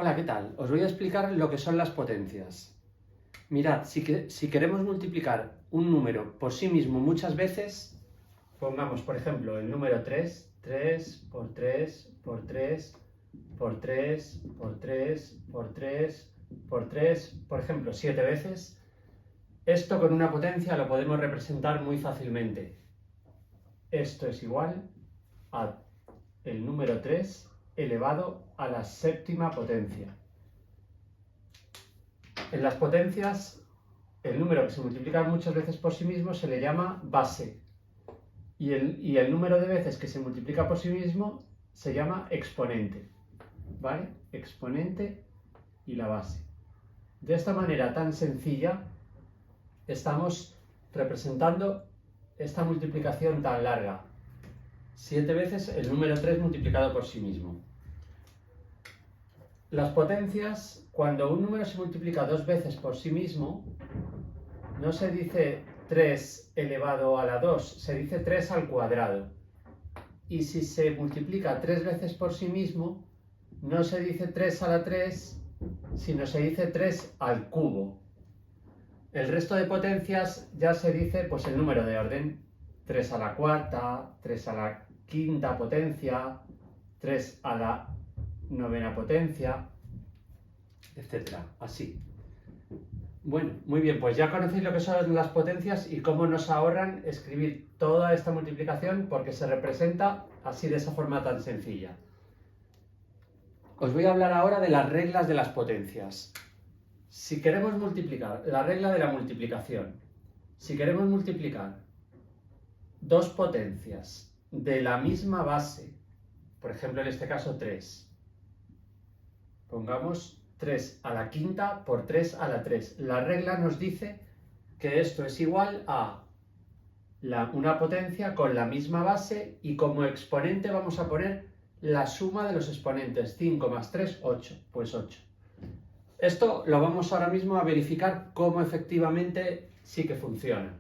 Hola, ¿qué tal? Os voy a explicar lo que son las potencias. Mirad, si queremos multiplicar un número por sí mismo muchas veces, pongamos por ejemplo el número 3, 3 por 3 por 3 por 3 por 3 por 3 por 3, por ejemplo 7 veces, esto con una potencia lo podemos representar muy fácilmente. Esto es igual a el número 3 elevado a la séptima potencia. En las potencias, el número que se multiplica muchas veces por sí mismo se le llama base. Y el número de veces que se multiplica por sí mismo se llama exponente. ¿Vale? Exponente y la base. De esta manera tan sencilla estamos representando esta multiplicación tan larga. 7 veces el número 3 multiplicado por sí mismo. Las potencias, cuando un número se multiplica 2 veces por sí mismo, no se dice 3 elevado a la 2, se dice 3 al cuadrado. Y si se multiplica 3 veces por sí mismo, no se dice 3 a la 3, sino se dice 3 al cubo. El resto de potencias ya se dice pues el número de orden. 3 a la cuarta, 3 a la quinta potencia, 3 a la novena potencia, etcétera, así. Bueno, muy bien, pues ya conocéis lo que son las potencias y cómo nos ahorran escribir toda esta multiplicación porque se representa así de esa forma tan sencilla. Os voy a hablar ahora de las reglas de las potencias. Si queremos multiplicar, la regla de la multiplicación, si queremos multiplicar dos potencias de la misma base, por ejemplo en este caso 3, pongamos 3 a la quinta por 3 a la 3. La regla nos dice que esto es igual a una potencia con la misma base y como exponente vamos a poner la suma de los exponentes. 5 más 3, 8. Pues 8. Esto lo vamos ahora mismo a verificar cómo efectivamente sí que funciona.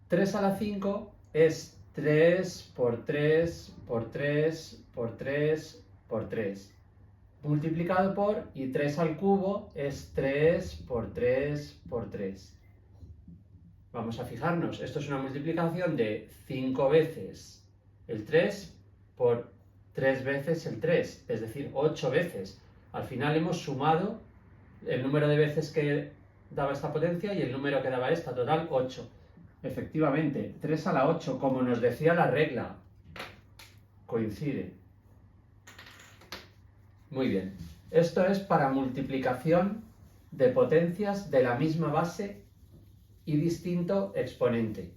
3 a la 5 es 3 por 3 por 3 por 3 por 3. Multiplicado por, y 3 al cubo es 3 por 3 por 3. Vamos a fijarnos, esto es una multiplicación de 5 veces el 3 por 3 veces el 3, es decir, 8 veces. Al final hemos sumado el número de veces que daba esta potencia y el número que daba esta, total 8. Efectivamente, 3 a la 8, como nos decía la regla, coincide. Muy bien, esto es para multiplicación de potencias de la misma base y distinto exponente.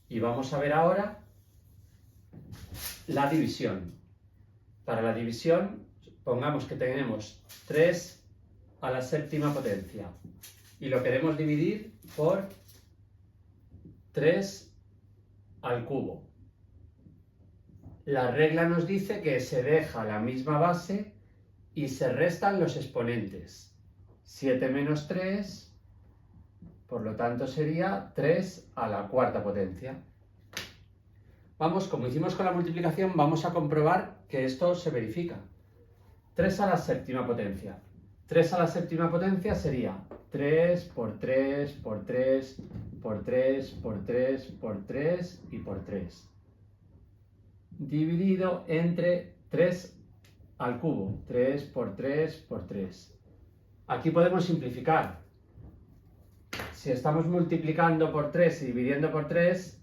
Y vamos a ver ahora la división. Para la división, pongamos que tenemos 3 a la séptima potencia y lo queremos dividir por 3 al cubo. La regla nos dice que se deja la misma base y se restan los exponentes. 7 menos 3, por lo tanto sería 3 a la cuarta potencia. Vamos, como hicimos con la multiplicación, vamos a comprobar que esto se verifica. 3 a la séptima potencia. 3 a la séptima potencia sería 3 por 3 por 3 por 3 por 3 por 3 y por 3. Dividido entre 3 al cubo, 3 por 3 por 3. Aquí podemos simplificar. Si estamos multiplicando por 3 y dividiendo por 3,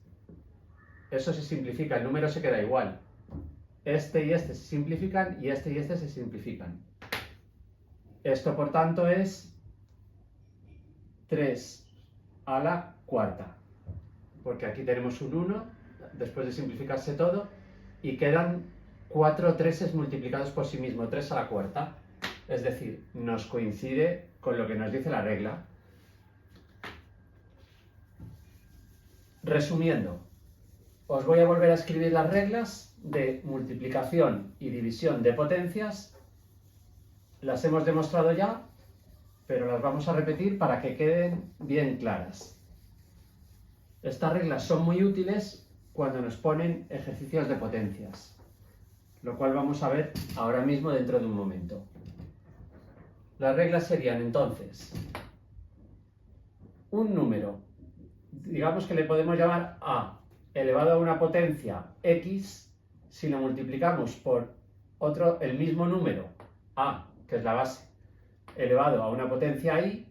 eso se simplifica, el número se queda igual. Este y este se simplifican y este se simplifican. Esto, por tanto, es 3 a la cuarta, porque aquí tenemos un 1, después de simplificarse todo, y quedan 4 treses multiplicados por sí mismo, 3 a la cuarta. Es decir, nos coincide con lo que nos dice la regla. Resumiendo, os voy a volver a escribir las reglas de multiplicación y división de potencias. Las hemos demostrado ya, pero las vamos a repetir para que queden bien claras. Estas reglas son muy útiles cuando nos ponen ejercicios de potencias, lo cual vamos a ver ahora mismo dentro de un momento. Las reglas serían entonces un número, digamos que le podemos llamar a elevado a una potencia x, si lo multiplicamos por el mismo número a, que es la base, elevado a una potencia i,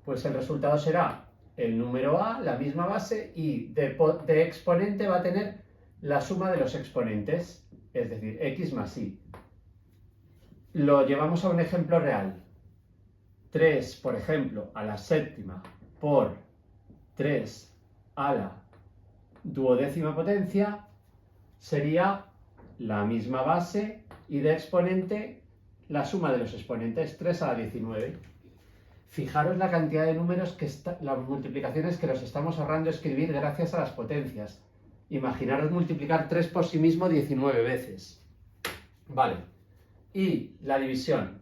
pues el resultado será el número a, la misma base, y de exponente va a tener la suma de los exponentes, es decir, x más y. Lo llevamos a un ejemplo real. 3, por ejemplo, a la séptima por 3 a la duodécima potencia sería la misma base y de exponente la suma de los exponentes, 3 a la 19. Fijaros la cantidad de números las multiplicaciones que nos estamos ahorrando escribir gracias a las potencias. Imaginaros multiplicar 3 por sí mismo 19 veces. Vale. Y la división.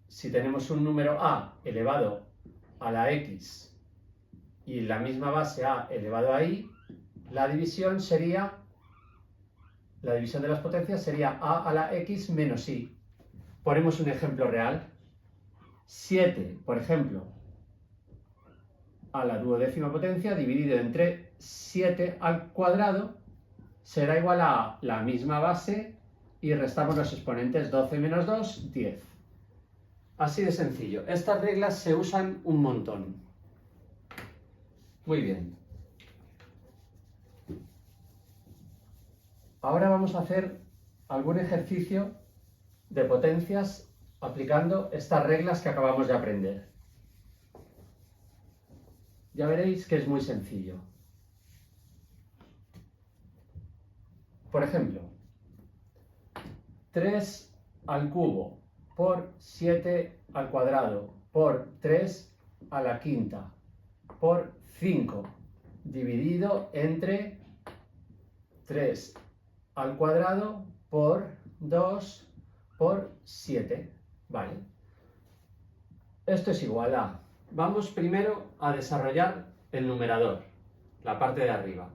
Si tenemos un número a elevado a la x y la misma base a elevado a y, la división de las potencias sería a la x menos y. Ponemos un ejemplo real. 7, por ejemplo, a la duodécima potencia dividido entre 7 al cuadrado será igual a la misma base y restamos los exponentes, 12 menos 2, 10. Así de sencillo. Estas reglas se usan un montón. Muy bien. Ahora vamos a hacer algún ejercicio de potencias aplicando estas reglas que acabamos de aprender. Ya veréis que es muy sencillo. Por ejemplo, 3 al cubo por 7 al cuadrado por 3 a la quinta por 5 dividido entre 3 al cuadrado por 2 por 7. Vale. Esto es igual a... Vamos primero a desarrollar el numerador, la parte de arriba.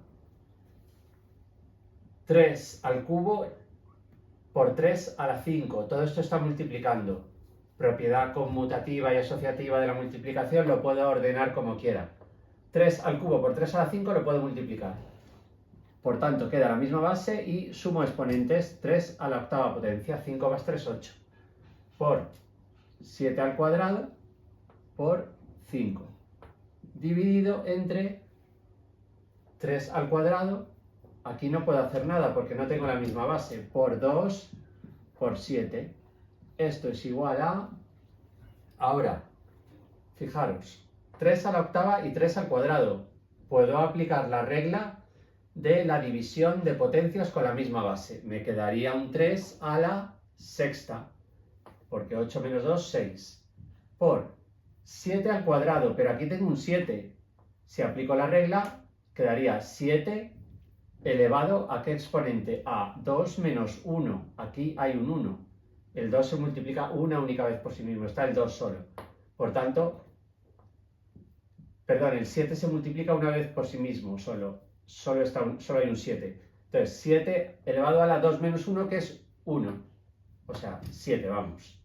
3 al cubo por 3 a la 5. Todo esto está multiplicando. Propiedad conmutativa y asociativa de la multiplicación lo puedo ordenar como quiera. 3 al cubo por 3 a la 5 lo puedo multiplicar. Por tanto, queda la misma base y sumo exponentes. 3 a la octava potencia, 5 más 3, 8. Por 7 al cuadrado por 5. Dividido entre 3 al cuadrado. Aquí no puedo hacer nada porque no tengo la misma base. Por 2 por 7. Esto es igual a... Ahora, fijaros, 3 a la octava y 3 al cuadrado. Puedo aplicar la regla de la división de potencias con la misma base. Me quedaría un 3 a la sexta, porque 8 menos 2, 6. Por 7 al cuadrado, pero aquí tengo un 7. Si aplico la regla, quedaría 7 elevado a ¿qué exponente? A 2 menos 1. Aquí hay un 1. El 2 se multiplica una única vez por sí mismo, está el 2 solo. Por tanto, perdón, el 7 se multiplica una vez por sí mismo, solo hay un 7. Entonces, 7 elevado a la 2 menos 1, que es 1. O sea, 7, vamos.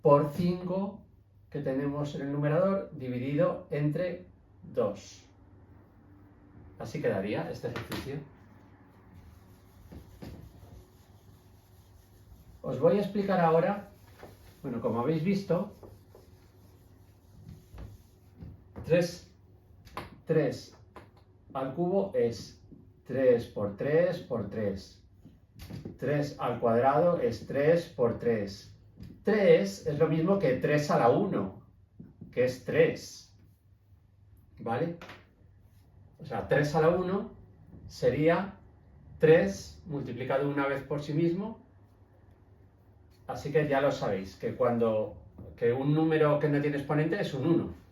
Por 5, que tenemos en el numerador, dividido entre 2. Así quedaría este ejercicio. Os voy a explicar ahora, bueno, como habéis visto, 3 al cubo es 3 por 3 por 3. 3 al cuadrado es 3 por 3. 3 es lo mismo que 3 a la 1, que es 3. ¿Vale? O sea, 3 a la 1 sería 3 multiplicado una vez por sí mismo. Así que ya lo sabéis, que un número que no tiene exponente es un 1.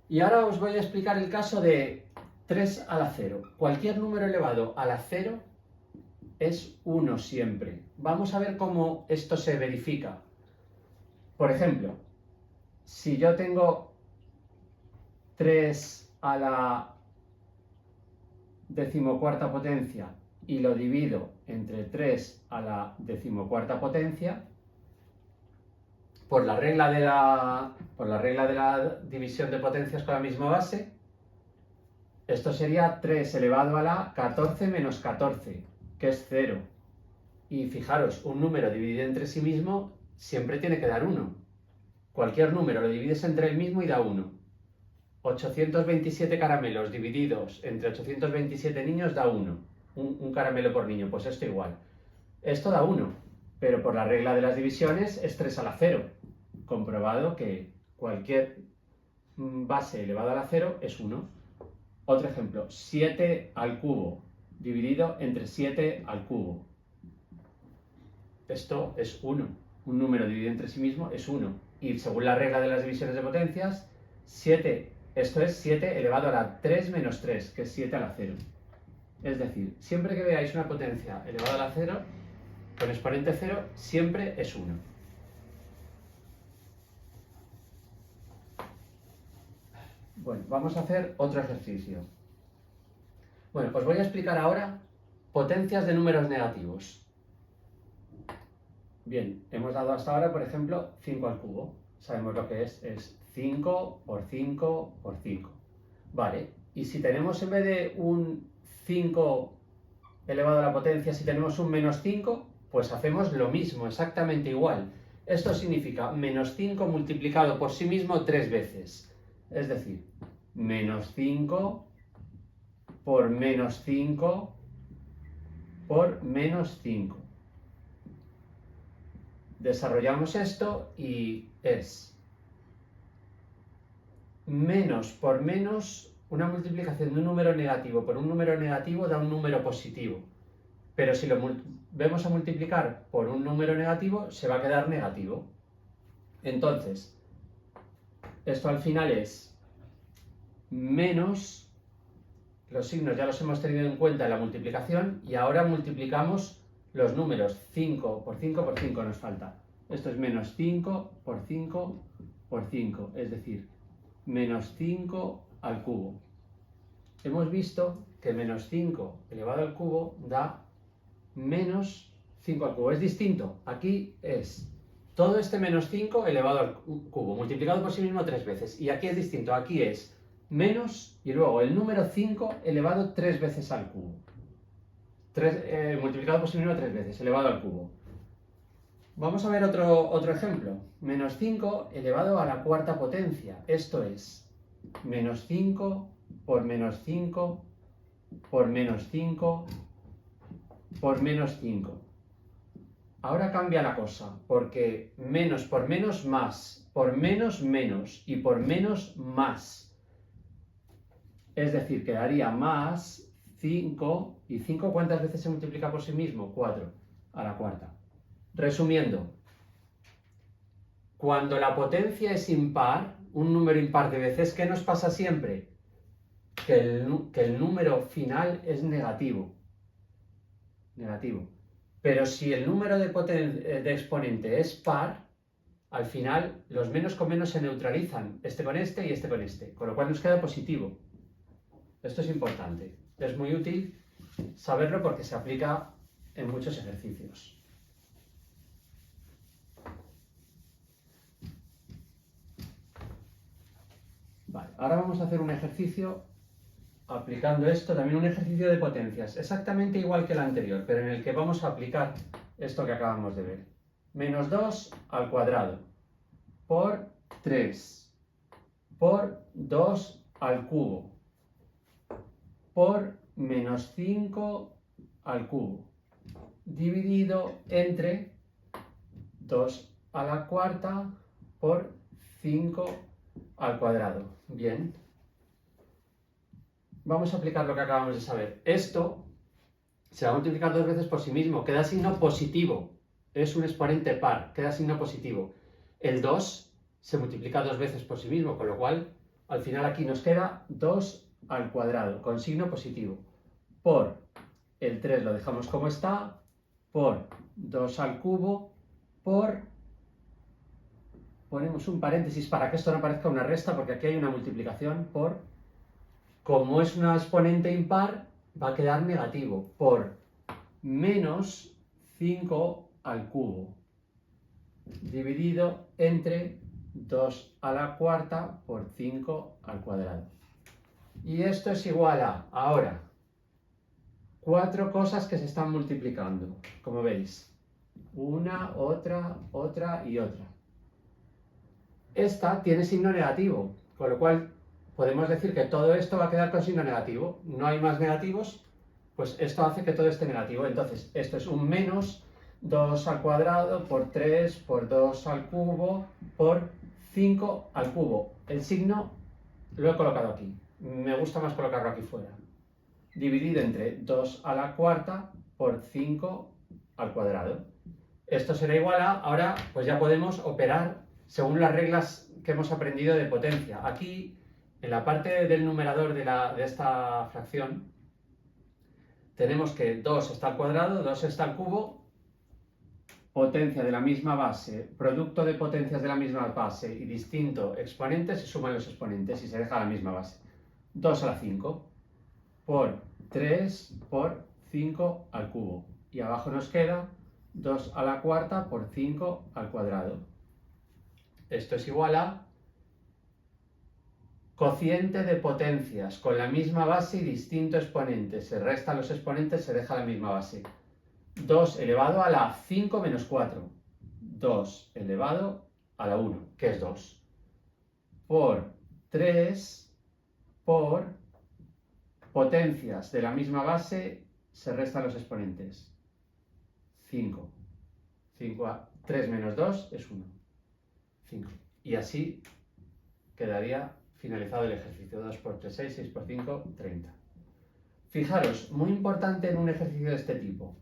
Y ahora os voy a explicar el caso de 3 a la 0. Cualquier número elevado a la 0 es 1 siempre. Vamos a ver cómo esto se verifica. Por ejemplo, si yo tengo 3 a la decimocuarta potencia y lo divido entre 3 a la decimocuarta potencia, por la regla de la división de potencias con la misma base, esto sería 3 elevado a la 14 menos 14, que es 0. Y fijaros, un número dividido entre sí mismo siempre tiene que dar 1. Cualquier número lo divides entre el mismo y da 1. 827 caramelos divididos entre 827 niños da 1. Un caramelo por niño, pues esto igual. Esto da 1, pero por la regla de las divisiones es 3 a la 0. Comprobado que cualquier base elevada a la 0 es 1. Otro ejemplo, 7 al cubo dividido entre 7 al cubo. Esto es 1. Un número dividido entre sí mismo es 1. Y según la regla de las divisiones de potencias, esto es 7 elevado a la 3 menos 3, que es 7 a la 0. Es decir, siempre que veáis una potencia elevada a la 0, con exponente 0, siempre es 1. Bueno, vamos a hacer otro ejercicio. Bueno, os voy a explicar ahora potencias de números negativos. Bien, hemos dado hasta ahora, por ejemplo, 5 al cubo. Sabemos lo que es 5 por 5 por 5. Vale, y si tenemos en vez de un 5 elevado a la potencia, si tenemos un menos 5, pues hacemos lo mismo, exactamente igual. Esto significa menos 5 multiplicado por sí mismo 3 veces. Es decir, menos 5 por menos 5 por menos 5. Desarrollamos esto y es menos por menos, una multiplicación de un número negativo por un número negativo da un número positivo. Pero si lo vamos a multiplicar por un número negativo, se va a quedar negativo. Entonces, esto al final es menos, los signos ya los hemos tenido en cuenta en la multiplicación, y ahora multiplicamos los números. 5 por 5 por 5 nos falta. Esto es menos 5 por 5 por 5, es decir, menos 5 al cubo. Hemos visto que menos 5 elevado al cubo da menos 5 al cubo. Es distinto. Aquí es todo este menos 5 elevado al cubo, multiplicado por sí mismo 3 veces. Y aquí es distinto. Aquí es menos y luego el número 5 elevado 3 veces al cubo. Multiplicado por sí mismo 3 veces, elevado al cubo. Vamos a ver otro ejemplo. Menos 5 elevado a la cuarta potencia. Esto es menos 5 por menos 5 por menos 5 por menos 5. Ahora cambia la cosa, porque menos por menos más, por menos menos y por menos más. Es decir, quedaría más 5, y 5 ¿cuántas veces se multiplica por sí mismo? 4 a la cuarta. Resumiendo, cuando la potencia es impar, un número impar de veces, ¿qué nos pasa siempre? Que el número final es negativo. Pero si el número de exponente es par, al final los menos con menos se neutralizan, este con este y este con este, con lo cual nos queda positivo. Esto es importante, es muy útil saberlo porque se aplica en muchos ejercicios. Vale, ahora vamos a hacer un ejercicio aplicando esto, también un ejercicio de potencias, exactamente igual que el anterior, pero en el que vamos a aplicar esto que acabamos de ver. Menos 2 al cuadrado por 3 por 2 al cubo por menos 5 al cubo dividido entre 2 a la cuarta por 5 al cuadrado. Bien. Vamos a aplicar lo que acabamos de saber. Esto se va a multiplicar 2 veces por sí mismo. Queda signo positivo. Es un exponente par. Queda signo positivo. El 2 se multiplica 2 veces por sí mismo, con lo cual al final aquí nos queda 2 al cuadrado con signo positivo. Por el 3 lo dejamos como está. Por 2 al cubo. Por... Ponemos un paréntesis para que esto no parezca una resta, porque aquí hay una multiplicación por... Como es una exponente impar, va a quedar negativo por menos 5 al cubo. dividido entre 2 a la cuarta por 5 al cuadrado. Y esto es igual a, ahora, 4 cosas que se están multiplicando, como veis. Una, otra, otra y otra. Esta tiene signo negativo, con lo cual podemos decir que todo esto va a quedar con signo negativo. No hay más negativos, pues esto hace que todo esté negativo. Entonces, esto es un menos 2 al cuadrado por 3 por 2 al cubo por 5 al cubo. El signo lo he colocado aquí. Me gusta más colocarlo aquí fuera. Dividido entre 2 a la cuarta por 5 al cuadrado. Esto será igual a, ahora pues ya podemos operar según las reglas que hemos aprendido de potencia. Aquí, en la parte del numerador de esta fracción, tenemos que 2 está al cuadrado, 2 está al cubo, potencia de la misma base, producto de potencias de la misma base y distinto exponente, se suman los exponentes y se deja la misma base. 2 a la 5 por 3 por 5 al cubo. Y abajo nos queda 2 a la cuarta por 5 al cuadrado. Esto es igual a cociente de potencias con la misma base y distinto exponente. Se restan los exponentes, se deja la misma base. 2 elevado a la 5 menos 4. 2 elevado a la 1, que es 2. Por 3 por potencias de la misma base, se restan los exponentes. 5. 3 menos 2 es 1. 5. Y así quedaría finalizado el ejercicio. 2 por 3, 6, 6 por 5, 30. Fijaros, muy importante en un ejercicio de este tipo.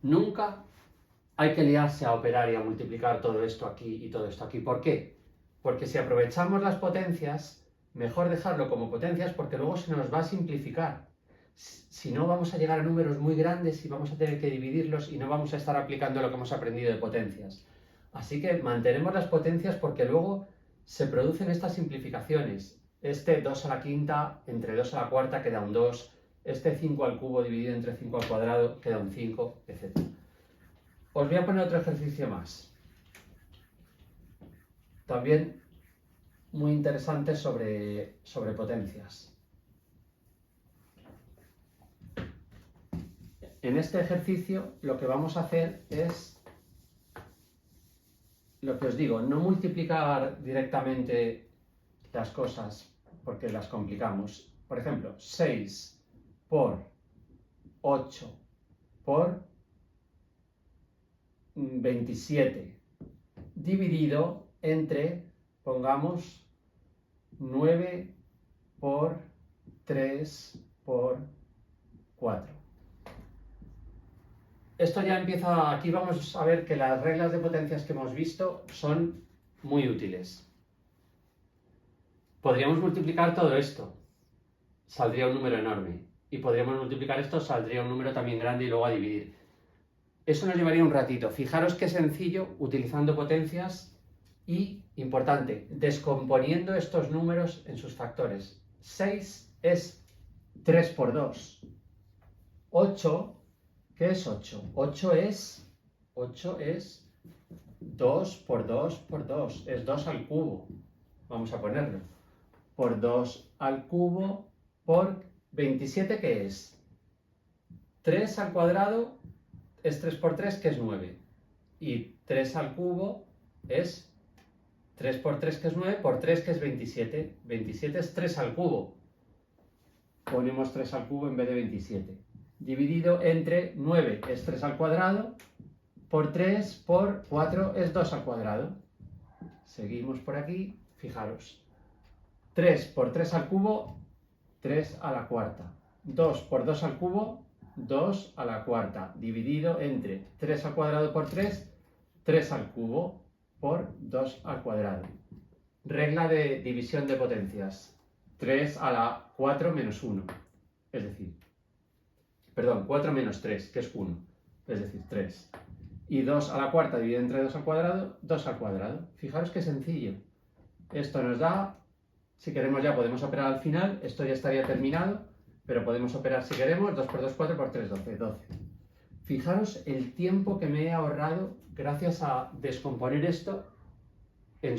Nunca hay que liarse a operar y a multiplicar todo esto aquí y todo esto aquí. ¿Por qué? Porque si aprovechamos las potencias, mejor dejarlo como potencias porque luego se nos va a simplificar. Si no, vamos a llegar a números muy grandes y vamos a tener que dividirlos y no vamos a estar aplicando lo que hemos aprendido de potencias. Así que mantenemos las potencias porque luego se producen estas simplificaciones. Este 2 a la quinta entre 2 a la cuarta queda un 2. Este 5 al cubo dividido entre 5 al cuadrado queda un 5, etc. Os voy a poner otro ejercicio más. También muy interesante sobre potencias. En este ejercicio lo que vamos a hacer es, lo que os digo, no multiplicar directamente las cosas porque las complicamos. Por ejemplo, 6 por 8 por 27 dividido entre, pongamos, 9 por 3 por 4. Esto ya empieza, aquí vamos a ver que las reglas de potencias que hemos visto son muy útiles. Podríamos multiplicar todo esto, saldría un número enorme. Y podríamos multiplicar esto, saldría un número también grande y luego a dividir. Eso nos llevaría un ratito. Fijaros qué sencillo utilizando potencias y, importante, descomponiendo estos números en sus factores. 6 es 3 por 2. 8, ¿qué es 8? 8 es 2 por 2 por 2. Es 2 al cubo. Vamos a ponerlo. Por 2 al cubo por 27, ¿qué es? 3 al cuadrado es 3 por 3, que es 9. Y 3 al cubo es 3 por 3, que es 9, por 3, que es 27. 27 es 3 al cubo. Ponemos 3 al cubo en vez de 27. Dividido entre 9 es 3 al cuadrado, por 3 por 4 es 2 al cuadrado. Seguimos por aquí, fijaros. 3 por 3 al cubo, 3 a la cuarta. 2 por 2 al cubo, 2 a la cuarta, dividido entre 3 al cuadrado por 3, 3 al cubo por 2 al cuadrado. Regla de división de potencias. 3 a la 4 menos 1, es decir, perdón, 4 menos 3, que es 1, es decir, 3. Y 2 a la cuarta dividido entre 2 al cuadrado, 2 al cuadrado. Fijaros qué sencillo. Esto nos da, si queremos ya podemos operar al final, esto ya estaría terminado, pero podemos operar si queremos, 2 por 2, 4 por 3, 12, 12. Fijaros el tiempo que me he ahorrado gracias a descomponer esto en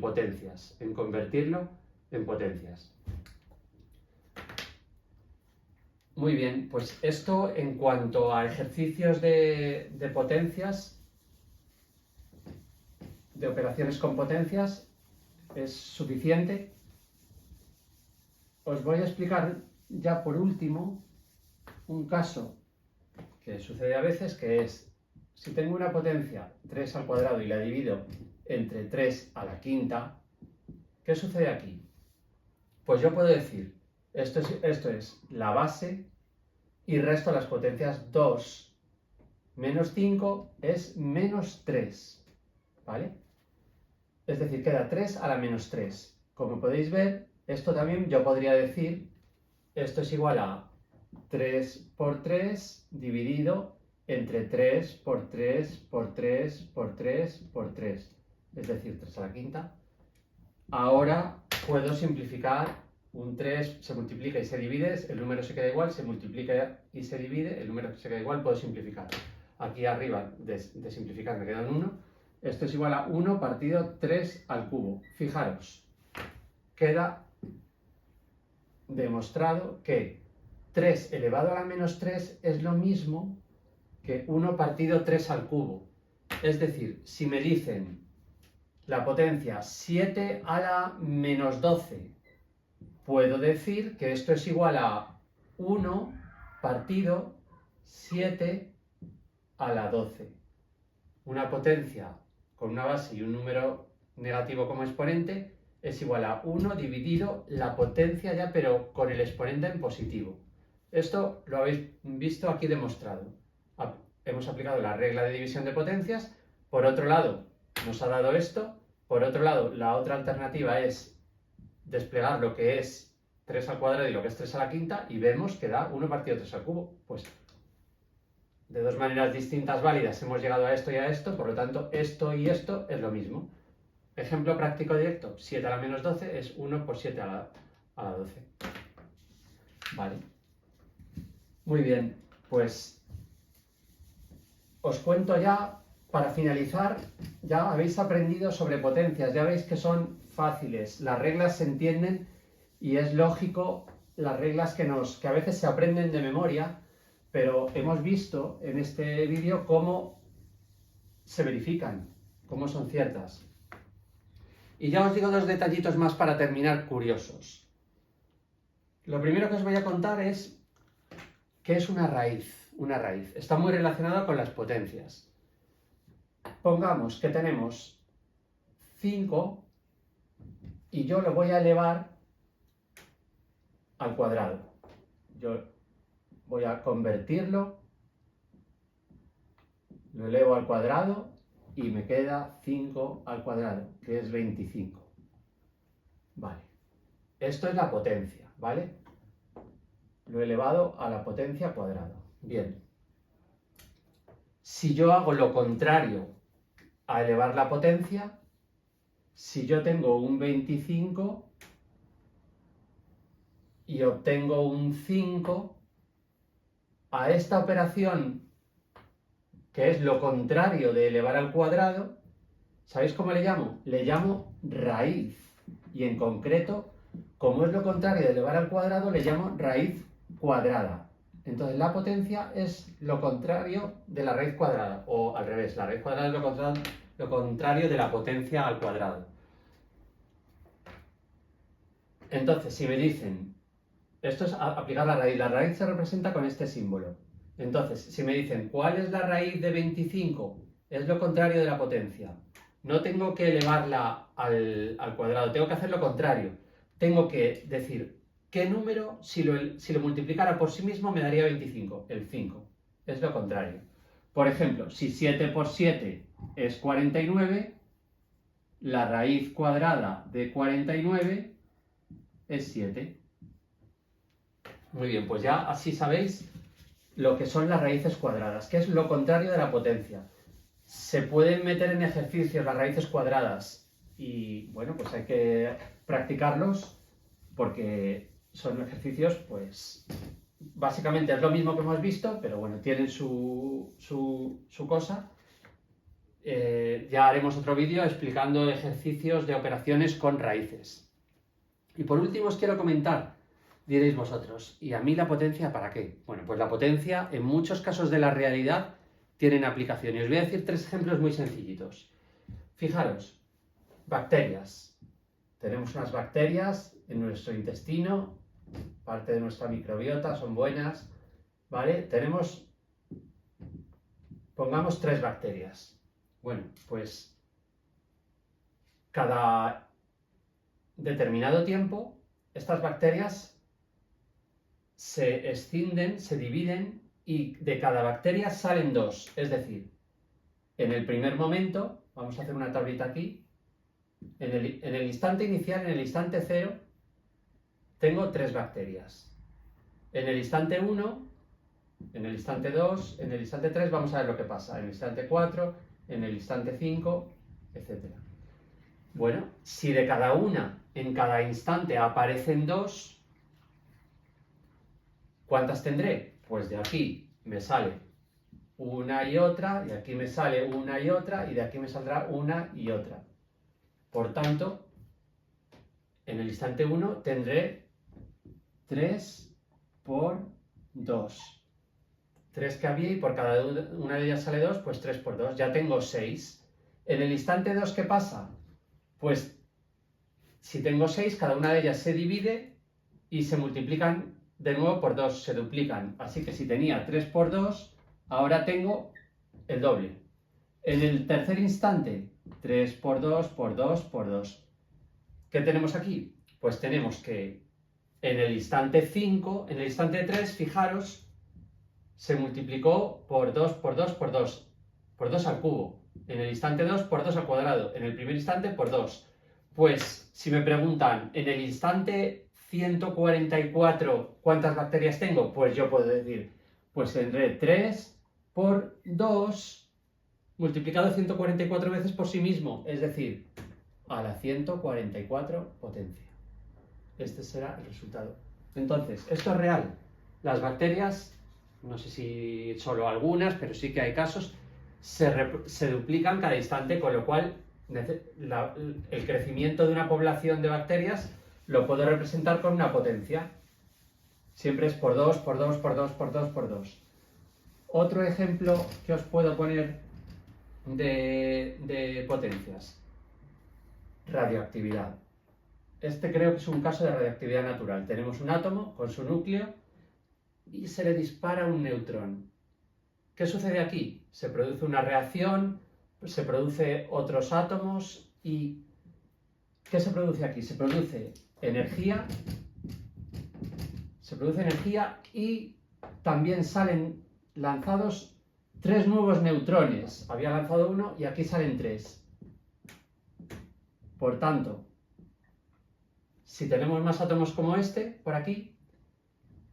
potencias, en convertirlo en potencias. Muy bien, pues esto en cuanto a ejercicios de potencias, de operaciones con potencias, es suficiente. Os voy a explicar ya por último un caso que sucede a veces, que es, si tengo una potencia 3 al cuadrado y la divido entre 3 a la quinta, ¿qué sucede aquí? Pues yo puedo decir, esto es la base y resto las potencias 2 menos 5 es menos 3, ¿vale? Es decir, queda 3 a la menos 3. Como podéis ver, esto también yo podría decir, esto es igual a 3 por 3 dividido entre 3 por 3 por 3 por 3 por 3, es decir, 3 a la quinta. Ahora puedo simplificar, un 3 se multiplica y se divide, el número se queda igual, se multiplica y se divide, el número se queda igual, puedo simplificar. Aquí arriba de simplificar me queda un 1, esto es igual a 1 partido 3 al cubo. Fijaros, queda demostrado que 3 elevado a la menos 3 es lo mismo que 1 partido 3 al cubo. Es decir, si me dicen la potencia 7 a la menos 12, puedo decir que esto es igual a 1 partido 7 a la 12. Una potencia con una base y un número negativo como exponente es igual a 1 dividido la potencia ya, pero con el exponente en positivo. Esto lo habéis visto aquí demostrado. Hemos aplicado la regla de división de potencias. Por otro lado, nos ha dado esto. Por otro lado, la otra alternativa es desplegar lo que es 3 al cuadrado y lo que es 3 a la quinta y vemos que da 1 partido 3 al cubo. Pues de dos maneras distintas válidas hemos llegado a esto y a esto, por lo tanto esto y esto es lo mismo. Ejemplo práctico directo, 7 a la menos 12 es 1 por 7 a la 12. Vale. Muy bien, pues os cuento ya, para finalizar, ya habéis aprendido sobre potencias, ya veis que son fáciles, las reglas se entienden y es lógico, las reglas que a veces se aprenden de memoria, pero hemos visto en este vídeo cómo se verifican, cómo son ciertas. Y ya os digo dos detallitos más para terminar curiosos. Lo primero que os voy a contar es qué es una raíz. Una raíz está muy relacionada con las potencias. Pongamos que tenemos 5 y yo lo voy a elevar al cuadrado. Yo voy a convertirlo, lo elevo al cuadrado y me queda 5 al cuadrado, que es 25. Vale. Esto es la potencia, ¿vale? Lo he elevado a la potencia cuadrada. Bien. Si yo hago lo contrario a elevar la potencia, si yo tengo un 25 y obtengo un 5, a esta operación, que es lo contrario de elevar al cuadrado, ¿sabéis cómo le llamo? Le llamo raíz. Y en concreto, como es lo contrario de elevar al cuadrado, le llamo raíz cuadrada. Entonces la potencia es lo contrario de la raíz cuadrada, o al revés, la raíz cuadrada es lo contrario de la potencia al cuadrado. Entonces, si me dicen, esto es aplicar la raíz se representa con este símbolo. Entonces, si me dicen, ¿cuál es la raíz de 25? Es lo contrario de la potencia. No tengo que elevarla al cuadrado, tengo que hacer lo contrario. Tengo que decir, ¿qué número, si lo multiplicara por sí mismo, me daría 25? El 5. Es lo contrario. Por ejemplo, si 7 por 7 es 49, la raíz cuadrada de 49 es 7. Muy bien, pues ya así sabéis lo que son las raíces cuadradas, que es lo contrario de la potencia. Se pueden meter en ejercicios las raíces cuadradas y, bueno, pues hay que practicarlos porque son ejercicios, pues, básicamente es lo mismo que hemos visto, pero bueno, tienen su cosa. Ya haremos otro vídeo explicando ejercicios de operaciones con raíces. Y por último os quiero comentar, diréis vosotros, ¿y a mí la potencia para qué? Bueno, pues la potencia en muchos casos de la realidad tienen aplicación. Y os voy a decir 3 ejemplos muy sencillitos. Fijaros, bacterias. Tenemos unas bacterias en nuestro intestino, parte de nuestra microbiota, son buenas, ¿vale? Tenemos, pongamos 3 bacterias. Bueno, pues cada determinado tiempo estas bacterias se escinden, se dividen y de cada bacteria salen 2. Es decir, en el primer momento, vamos a hacer una tablita aquí, en el instante inicial, en el instante 0, tengo 3 bacterias. En el instante 1, en el instante 2, en el instante 3, vamos a ver lo que pasa. En el instante 4, en el instante 5, etc. Bueno, si de cada una, en cada instante aparecen 2, ¿cuántas tendré? Pues de aquí me sale una y otra, y aquí me sale una y otra, y de aquí me saldrá una y otra. Por tanto, en el instante 1 tendré 3 por 2. 3 que había y por cada una de ellas sale 2, pues 3 por 2. Ya tengo 6. En el instante 2, ¿qué pasa? Pues si tengo 6, cada una de ellas se divide y se multiplican de nuevo por 2, se duplican. Así que si tenía 3 por 2, ahora tengo el doble. En el tercer instante, 3 por 2 por 2 por 2. ¿Qué tenemos aquí? Pues tenemos que en el instante 5, en el instante 3, fijaros, se multiplicó por 2 por 2 por 2, por 2 al cubo. En el instante 2 por 2 al cuadrado. En el primer instante por 2. Pues si me preguntan, en el instante 144, ¿cuántas bacterias tengo? Pues yo puedo decir, pues tendré 3 por 2 multiplicado 144 veces por sí mismo, es decir, a la 144 potencia. Este será el resultado. Entonces, esto es real. Las bacterias, no sé si solo algunas, pero sí que hay casos, se duplican cada instante, con lo cual el crecimiento de una población de bacterias lo puedo representar con una potencia. Siempre es por 2, por 2, por 2, por 2, por 2. Otro ejemplo que os puedo poner de potencias. Radioactividad. Este creo que es un caso de radioactividad natural. Tenemos un átomo con su núcleo y se le dispara un neutrón. ¿Qué sucede aquí? Se produce una reacción, se produce otros átomos y ¿qué se produce aquí? Se produce energía y también salen lanzados 3 nuevos neutrones. Había lanzado uno y aquí salen 3. Por tanto, si tenemos más átomos como este, por aquí,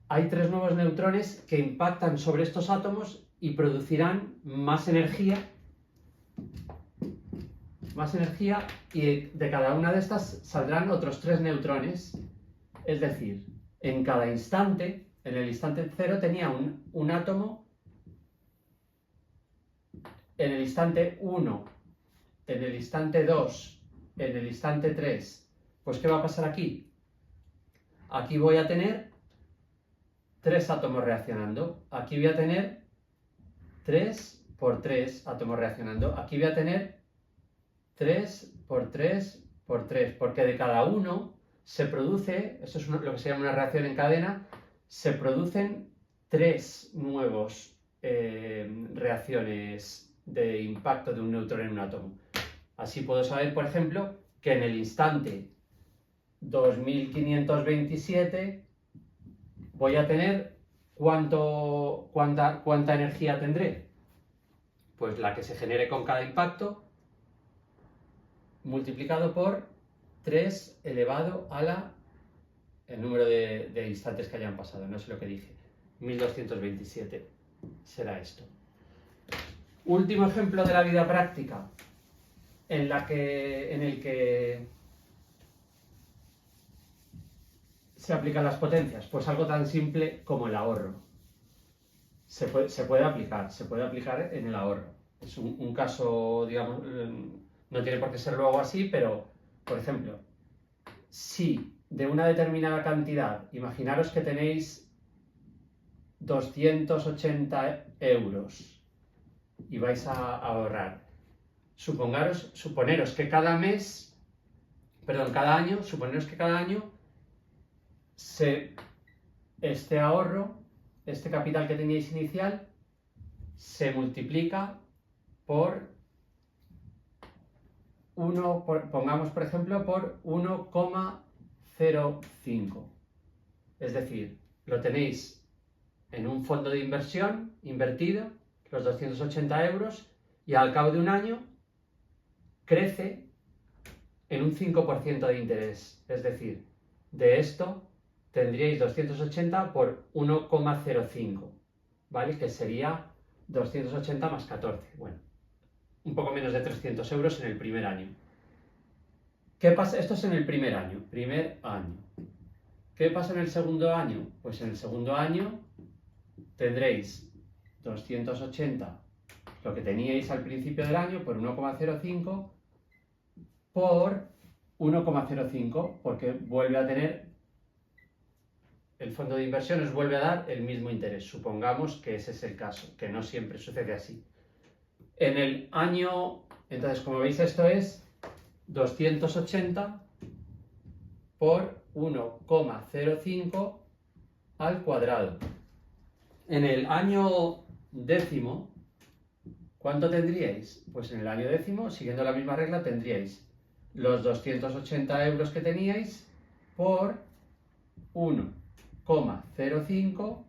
hay 3 nuevos neutrones que impactan sobre estos átomos y producirán más energía y de cada una de estas saldrán otros 3 neutrones. Es decir, en cada instante, en el instante 0 tenía un átomo, en el instante 1, en el instante 2, en el instante 3, pues ¿qué va a pasar aquí? Aquí voy a tener 3 átomos reaccionando. Aquí voy a tener 3 por 3 átomos reaccionando. Aquí voy a tener 3 por 3 por 3, porque de cada uno se produce, eso es lo que se llama una reacción en cadena, se producen 3 nuevos reacciones de impacto de un neutrón en un átomo. Así puedo saber, por ejemplo, que en el instante 2527 voy a tener ¿cuánta energía tendré? Pues la que se genere con cada impacto multiplicado por 3 elevado a el número de instantes que hayan pasado, no sé lo que dije, 1227 será esto. Último ejemplo de la vida práctica, en el que se aplican las potencias? Pues algo tan simple como el ahorro. Se puede aplicar en el ahorro. Es un caso, digamos, no tiene por qué ser luego así, pero, por ejemplo, si de una determinada cantidad, imaginaros que tenéis 280 euros y vais a ahorrar. Suponeros que cada año, este ahorro, este capital que teníais inicial, se multiplica por pongamos por ejemplo por 1,05. Es decir, lo tenéis en un fondo de inversión invertido, los 280 euros, y al cabo de un año crece en un 5% de interés. Es decir, de esto tendríais 280 por 1,05, ¿vale? Que sería 280 más 14. Bueno, un poco menos de 300 euros en el primer año. ¿Qué pasa? Esto es en el primer año. ¿Qué pasa en el segundo año? Pues en el segundo año tendréis 280, lo que teníais al principio del año, por 1,05 por 1,05, porque vuelve a tener, el fondo de inversión os vuelve a dar el mismo interés. Supongamos que ese es el caso, que no siempre sucede así. En el año, entonces, como veis, esto es 280 por 1,05 al cuadrado. En el año décimo, ¿cuánto tendríais? Pues en el año décimo, siguiendo la misma regla, tendríais los 280 euros que teníais por 1,05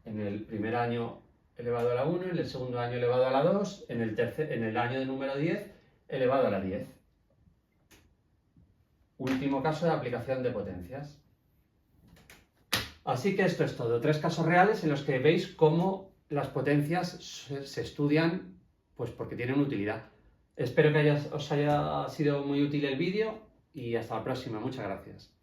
en el primer año elevado a la 1, en el segundo año elevado a la 2, en el año de número 10 elevado a la 10. Último caso de aplicación de potencias. Así que esto es todo. 3 casos reales en los que veis cómo las potencias se estudian, pues porque tienen utilidad. Espero que os haya sido muy útil el vídeo y hasta la próxima. Muchas gracias.